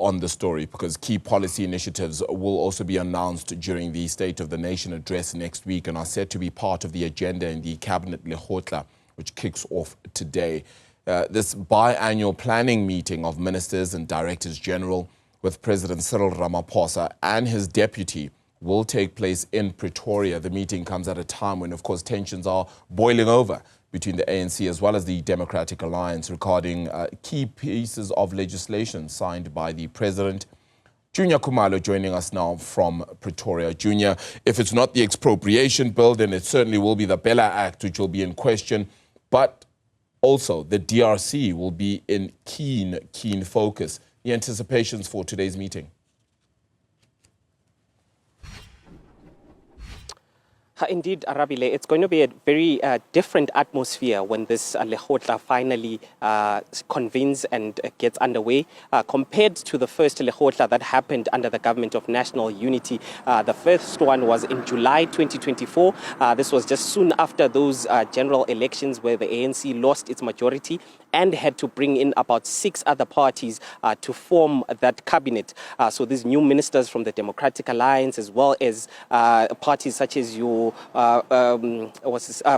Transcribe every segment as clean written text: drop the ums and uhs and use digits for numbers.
on the story, because key policy initiatives will also be announced during the State of the Nation address next week and are set to be part of the agenda in the Cabinet Lekgotla, which kicks off today. This biannual planning meeting of ministers and directors general with President Cyril Ramaphosa and his deputy will take place in Pretoria. The meeting comes at a time when, of course, tensions are boiling over between the ANC as well as the Democratic Alliance regarding key pieces of legislation signed by the President. Juniour Khumalo joining us now from Pretoria. Junior, if it's not the expropriation bill, then it certainly will be the Bella Act, which will be in question. But also, the DRC will be in keen focus. The anticipations for today's meeting? Indeed, Arabile, it's going to be a very different atmosphere when this Lekgotla finally convenes and gets underway compared to the first Lekgotla that happened under the Government of National Unity. The first one was in July 2024. This was just soon after those general elections where the ANC lost its majority and had to bring in about 6 other parties to form that cabinet. So these new ministers from the Democratic Alliance, as well as parties such as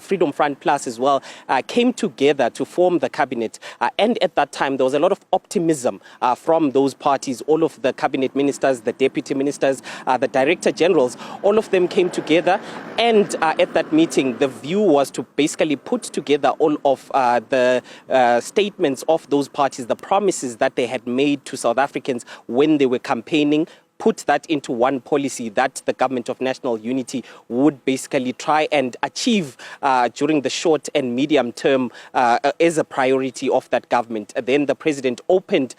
Freedom Front Plus as well, came together to form the cabinet. And at that time, there was a lot of optimism from those parties. All of the cabinet ministers, the deputy ministers, the director generals, all of them came together. And at that meeting, the view was to basically put together all of the statements of those parties, the promises that they had made to South Africans when they were campaigning, put that into one policy that the Government of National Unity would basically try and achieve during the short and medium term as a priority of that government. Then the president went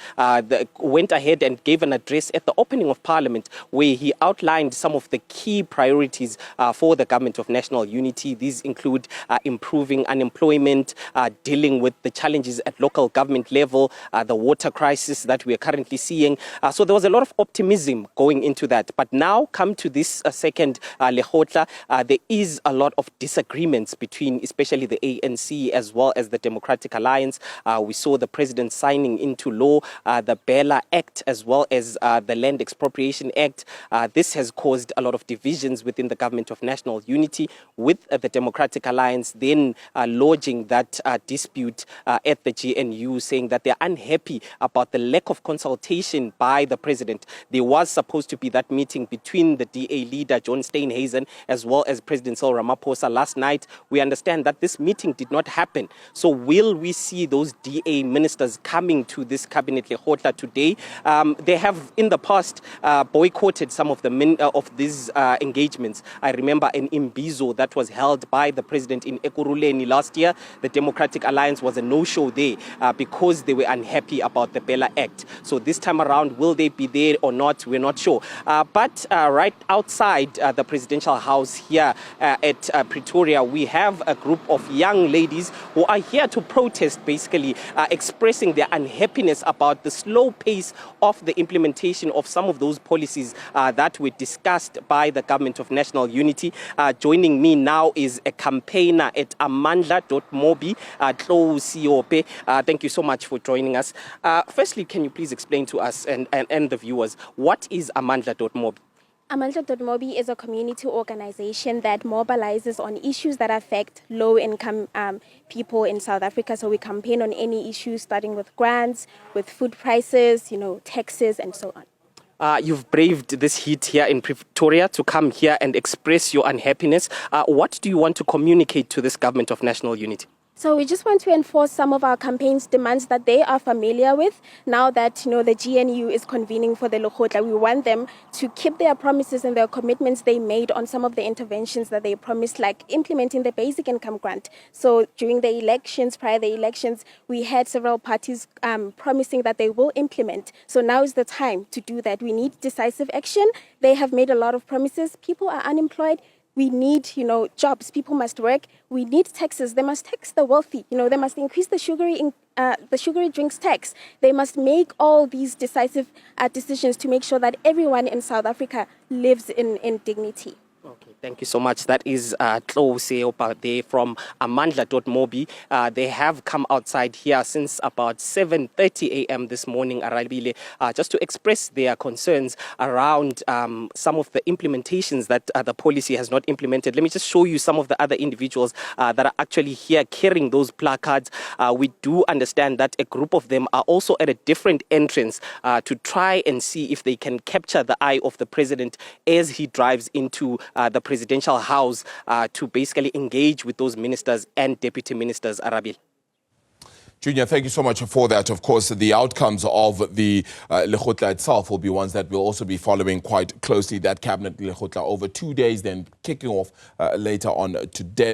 ahead and gave an address at the opening of Parliament where he outlined some of the key priorities for the Government of National Unity. These include improving unemployment, dealing with the challenges at local government level, the water crisis that we are currently seeing. So there was a lot of optimism going into that. But now, come to this second Lekgotla, there is a lot of disagreements between especially the ANC as well as the Democratic Alliance. We saw the president signing into law the Bella Act as well as the Land Expropriation Act. This has caused a lot of divisions within the Government of National Unity, with the Democratic Alliance then lodging that dispute at the GNU, saying that they're unhappy about the lack of consultation by the president. There was supposed to be that meeting between the DA leader, John Steenhuisen, as well as President Cyril Ramaphosa last night. We understand that this meeting did not happen. So will we see those DA ministers coming to this Cabinet Lekgotla today? They have in the past boycotted some of these engagements. I remember an Imbizo that was held by the president in Ekurhuleni last year. The Democratic Alliance was a no-show there because they were unhappy about the Bella Act. So this time around, will they be there or not? We're not sure. But right outside the presidential house here at Pretoria, we have a group of young ladies who are here to protest, basically expressing their unhappiness about the slow pace of the implementation of some of those policies that were discussed by the Government of National Unity. Joining me now is a campaigner at Amandla.mobi, Tlou Seopa. Thank you so much for joining us. Firstly, can you please explain to us and the viewers, what is Amandla.mobi? Amandla.mobi is a community organization that mobilizes on issues that affect low-income people in South Africa. So we campaign on any issues, starting with grants, with food prices, taxes, and so on. You've braved this heat here in Pretoria to come here and express your unhappiness. What do you want to communicate to this Government of National Unity? So we just want to enforce some of our campaign's demands that they are familiar with. Now that, the GNU is convening for the Lekgotla, we want them to keep their promises and their commitments they made on some of the interventions that they promised, like implementing the basic income grant. So during the elections, prior to the elections, we had several parties promising that they will implement. So now is the time to do that. We need decisive action. They have made a lot of promises. People are unemployed. We need, jobs. People must work. We need taxes. They must tax the wealthy. They must increase the sugary drinks tax. They must make all these decisive decisions to make sure that everyone in South Africa lives in dignity. Okay. Thank you so much. That is Tlou Seopa there from Amandla.mobi. They have come outside here since about 7:30 a.m. this morning, Arabile, just to express their concerns around some of the implementations that the policy has not implemented. Let me just show you some of the other individuals that are actually here carrying those placards. We do understand that a group of them are also at a different entrance to try and see if they can capture the eye of the president as he drives into the presidential house to basically engage with those ministers and deputy ministers, Arabil. Junior, thank you so much for that. Of course, the outcomes of the Lekgotla itself will be ones that we'll also be following quite closely. That cabinet Lekgotla over 2 days, then kicking off later on today.